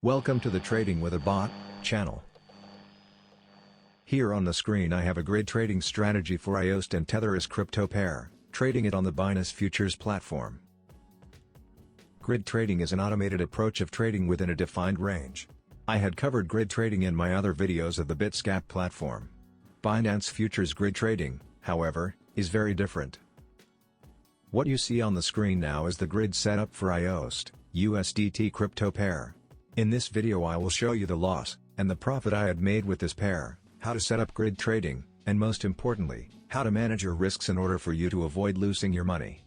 Welcome to the Trading with a Bot channel. Here on the screen I have a grid trading strategy for IOST and Tether crypto pair, trading it on the Binance Futures platform. Grid trading is an automated approach of trading within a defined range. I had covered grid trading in my other videos of the Bitscap platform. Binance Futures grid trading, however, is very different. What you see on the screen now is the grid setup for IOST, USDT crypto pair. In this video I will show you the loss, and the profit I had made with this pair, how to set up grid trading, and most importantly, how to manage your risks in order for you to avoid losing your money.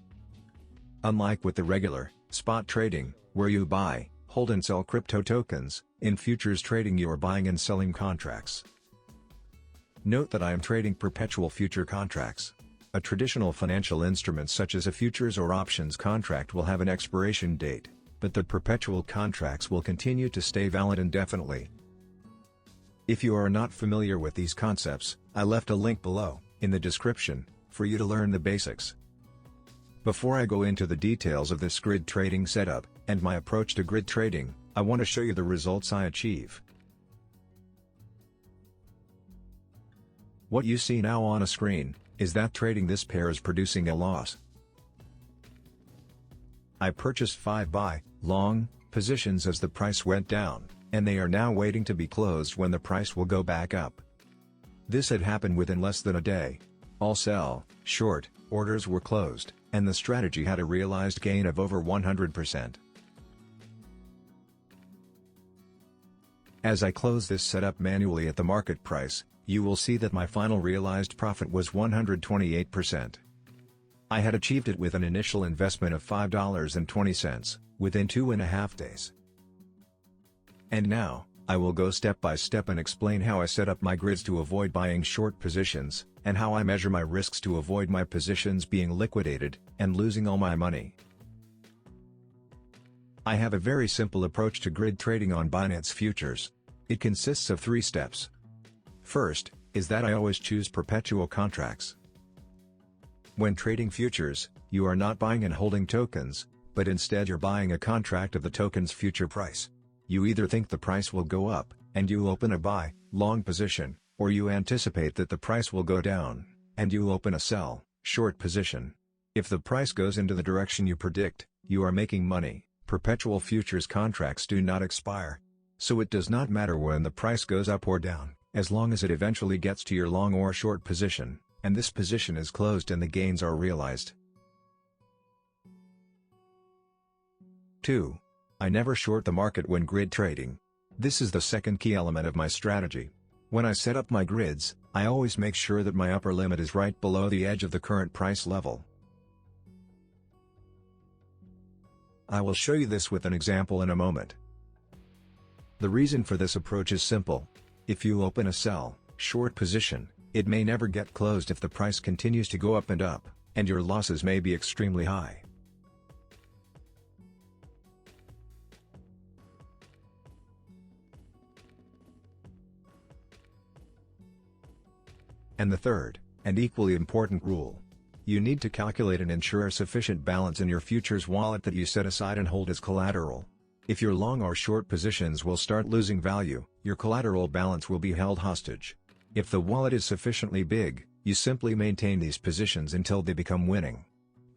Unlike with the regular, spot trading, where you buy, hold and sell crypto tokens, in futures trading you are buying and selling contracts. Note that I am trading perpetual future contracts. A traditional financial instrument such as a futures or options contract will have an expiration date, but the perpetual contracts will continue to stay valid indefinitely. If you are not familiar with these concepts, I left a link below, in the description, for you to learn the basics. Before I go into the details of this grid trading setup, and my approach to grid trading, I want to show you the results I achieve. What you see now on a screen, is that trading this pair is producing a loss. I purchased 5 buy, long, positions as the price went down, and they are now waiting to be closed when the price will go back up. This had happened within less than a day. All sell, short, orders were closed, and the strategy had a realized gain of over 100%. As I close this setup manually at the market price, you will see that my final realized profit was 128%. I had achieved it with an initial investment of $5.20, within 2.5 days. And now, I will go step by step and explain how I set up my grids to avoid buying short positions, and how I measure my risks to avoid my positions being liquidated, and losing all my money. I have a very simple approach to grid trading on Binance Futures. It consists of 3 steps. First, is that I always choose perpetual contracts. When trading futures, you are not buying and holding tokens, but instead you're buying a contract of the token's future price. You either think the price will go up, and you open a buy, long position, or you anticipate that the price will go down, and you open a sell, short position. If the price goes into the direction you predict, you are making money. Perpetual futures contracts do not expire. So it does not matter when the price goes up or down, as long as it eventually gets to your long or short position, and this position is closed and the gains are realized. 2. I never short the market when grid trading. This is the second key element of my strategy. When I set up my grids, I always make sure that my upper limit is right below the edge of the current price level. I will show you this with an example in a moment. The reason for this approach is simple. If you open a sell, short position, it may never get closed if the price continues to go up, and your losses may be extremely high. And the third, and equally important rule. You need to calculate and ensure a sufficient balance in your futures wallet that you set aside and hold as collateral. If your long or short positions will start losing value, your collateral balance will be held hostage. If the wallet is sufficiently big, you simply maintain these positions until they become winning.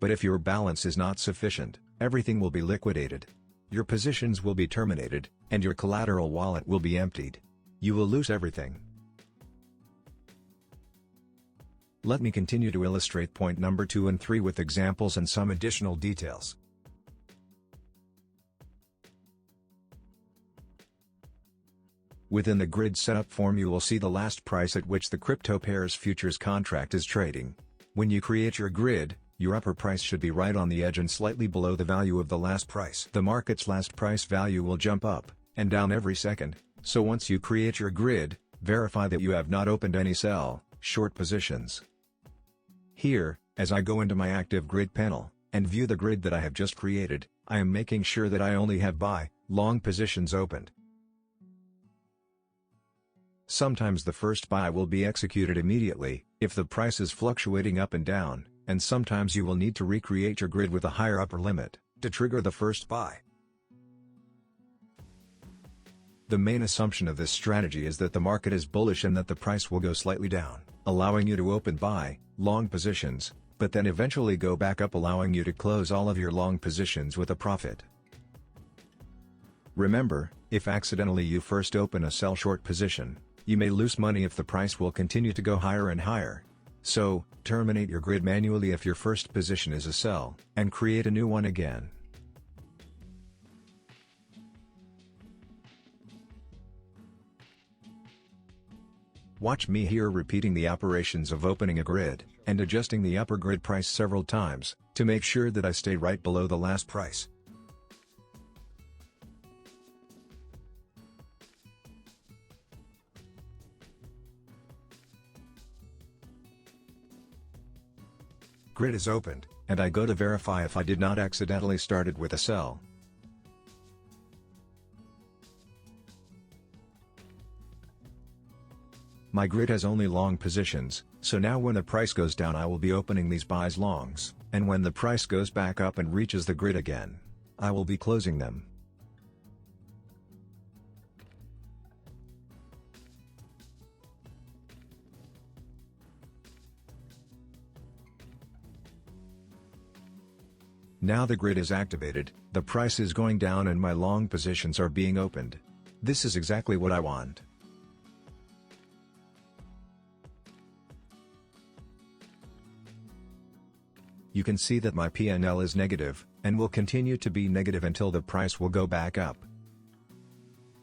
But if your balance is not sufficient, everything will be liquidated. Your positions will be terminated, and your collateral wallet will be emptied. You will lose everything. Let me continue to illustrate point number 2 and 3 with examples and some additional details. Within the grid setup form you will see the last price at which the crypto pair's futures contract is trading. When you create your grid, your upper price should be right on the edge and slightly below the value of the last price. The market's last price value will jump up and down every second, so once you create your grid, verify that you have not opened any sell, short positions. Here, as I go into my active grid panel, and view the grid that I have just created, I am making sure that I only have buy, long positions opened. Sometimes the first buy will be executed immediately, if the price is fluctuating up and down, and sometimes you will need to recreate your grid with a higher upper limit, to trigger the first buy. The main assumption of this strategy is that the market is bullish and that the price will go slightly down, allowing you to open buy, long positions, but then eventually go back up, allowing you to close all of your long positions with a profit. Remember, if accidentally you first open a sell short position, you may lose money if the price will continue to go higher and higher. So, terminate your grid manually if your first position is a sell, and create a new one again. Watch me here repeating the operations of opening a grid, and adjusting the upper grid price several times, to make sure that I stay right below the last price. Grid is opened, and I go to verify if I did not accidentally start it with a sell. My grid has only long positions, so now when the price goes down I will be opening these buys longs, and when the price goes back up and reaches the grid again, I will be closing them. Now the grid is activated, the price is going down and my long positions are being opened. This is exactly what I want. You can see that my P&L is negative, and will continue to be negative until the price will go back up.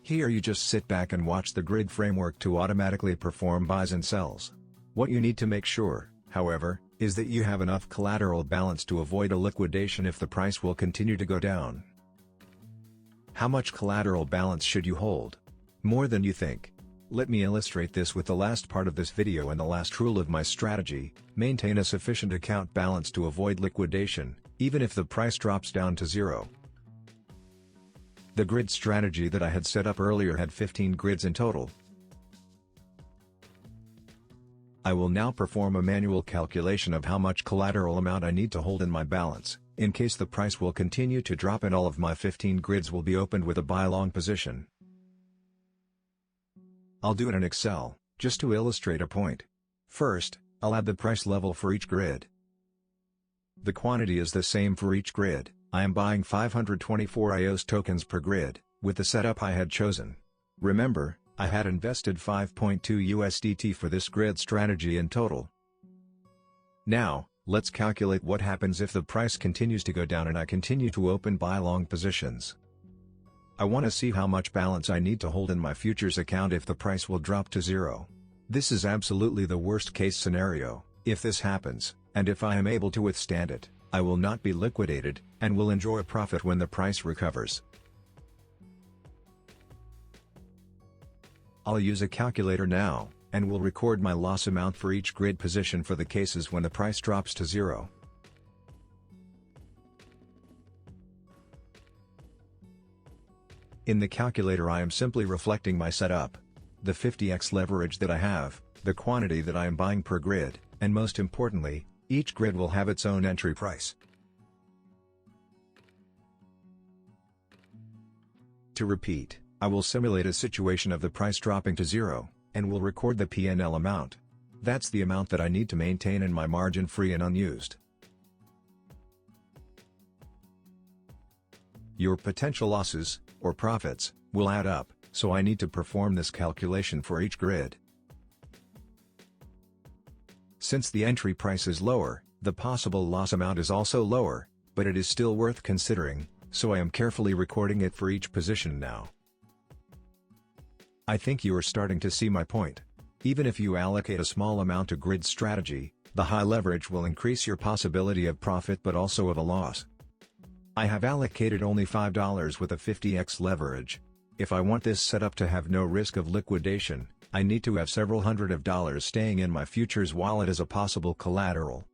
Here you just sit back and watch the grid framework to automatically perform buys and sells. What you need to make sure, however, is that you have enough collateral balance to avoid a liquidation if the price will continue to go down. How much collateral balance should you hold? More than you think. Let me illustrate this with the last part of this video and the last rule of my strategy: maintain a sufficient account balance to avoid liquidation, even if the price drops down to zero. The grid strategy that I had set up earlier had 15 grids in total. I will now perform a manual calculation of how much collateral amount I need to hold in my balance, in case the price will continue to drop and all of my 15 grids will be opened with a buy long position. I'll do it in Excel, just to illustrate a point. First, I'll add the price level for each grid. The quantity is the same for each grid. I am buying 524 iOS tokens per grid, with the setup I had chosen. Remember, I had invested 5.2 USDT for this grid strategy in total. Now, let's calculate what happens if the price continues to go down and I continue to open buy long positions. I want to see how much balance I need to hold in my futures account if the price will drop to zero. This is absolutely the worst case scenario. If this happens, and if I am able to withstand it, I will not be liquidated, and will enjoy a profit when the price recovers. I'll use a calculator now, and will record my loss amount for each grid position for the cases when the price drops to zero. In the calculator I am simply reflecting my setup, the 50x leverage that I have, the quantity that I am buying per grid, and most importantly, each grid will have its own entry price. To repeat, I will simulate a situation of the price dropping to zero, and will record the P&L amount. That's the amount that I need to maintain in my margin free and unused. Your potential losses, or profits, will add up, so I need to perform this calculation for each grid. Since the entry price is lower, the possible loss amount is also lower, but it is still worth considering, so I am carefully recording it for each position now. I think you are starting to see my point. Even if you allocate a small amount to grid strategy, the high leverage will increase your possibility of profit but also of a loss. I have allocated only $5 with a 50x leverage. If I want this setup to have no risk of liquidation, I need to have several hundred of dollars staying in my futures wallet as a possible collateral.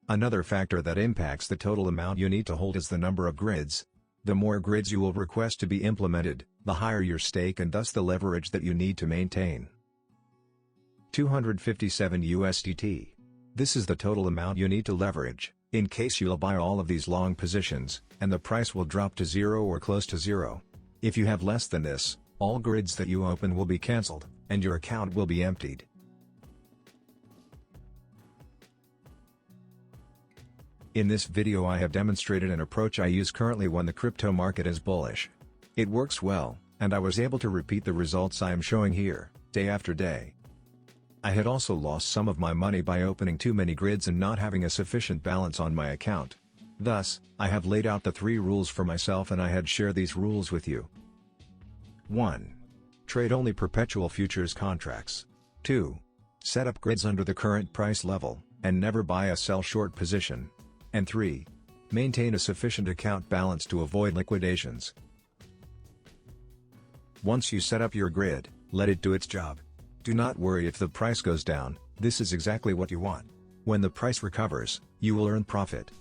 Another factor that impacts the total amount you need to hold is the number of grids. The more grids you will request to be implemented, the higher your stake and thus the leverage that you need to maintain. 257 USDT. This is the total amount you need to leverage, in case you'll buy all of these long positions, and the price will drop to zero or close to zero. If you have less than this, all grids that you open will be cancelled, and your account will be emptied. In this video I have demonstrated an approach I use currently when the crypto market is bullish. It works well, and I was able to repeat the results I am showing here, day after day. I had also lost some of my money by opening too many grids and not having a sufficient balance on my account. Thus, I have laid out the 3 rules for myself and I had shared these rules with you. 1. Trade only perpetual futures contracts. 2. Set up grids under the current price level, and never buy a sell short position. And 3. Maintain a sufficient account balance to avoid liquidations. Once you set up your grid, let it do its job. Do not worry if the price goes down, this is exactly what you want. When the price recovers, you will earn profit.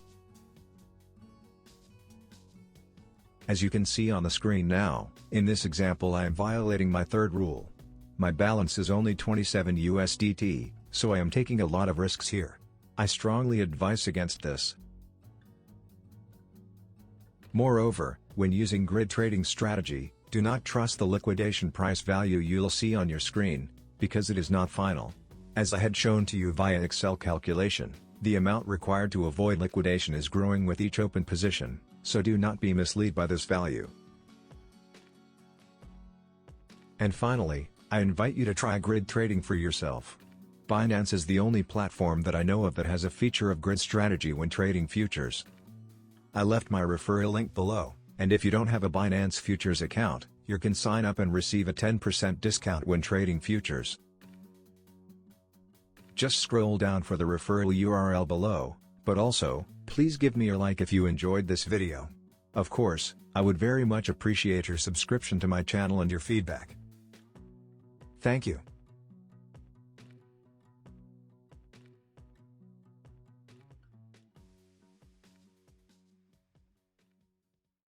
As you can see on the screen now, in this example I am violating my 3rd rule. My balance is only 27 USDT, so I am taking a lot of risks here. I strongly advise against this. Moreover, when using grid trading strategy, do not trust the liquidation price value you'll see on your screen, because it is not final. As I had shown to you via Excel calculation, the amount required to avoid liquidation is growing with each open position, so do not be misled by this value. And finally, I invite you to try grid trading for yourself. Binance is the only platform that I know of that has a feature of grid strategy when trading futures. I left my referral link below, and if you don't have a Binance Futures account, you can sign up and receive a 10% discount when trading futures. Just scroll down for the referral URL below, but also, please give me a like if you enjoyed this video. Of course, I would very much appreciate your subscription to my channel and your feedback. Thank you.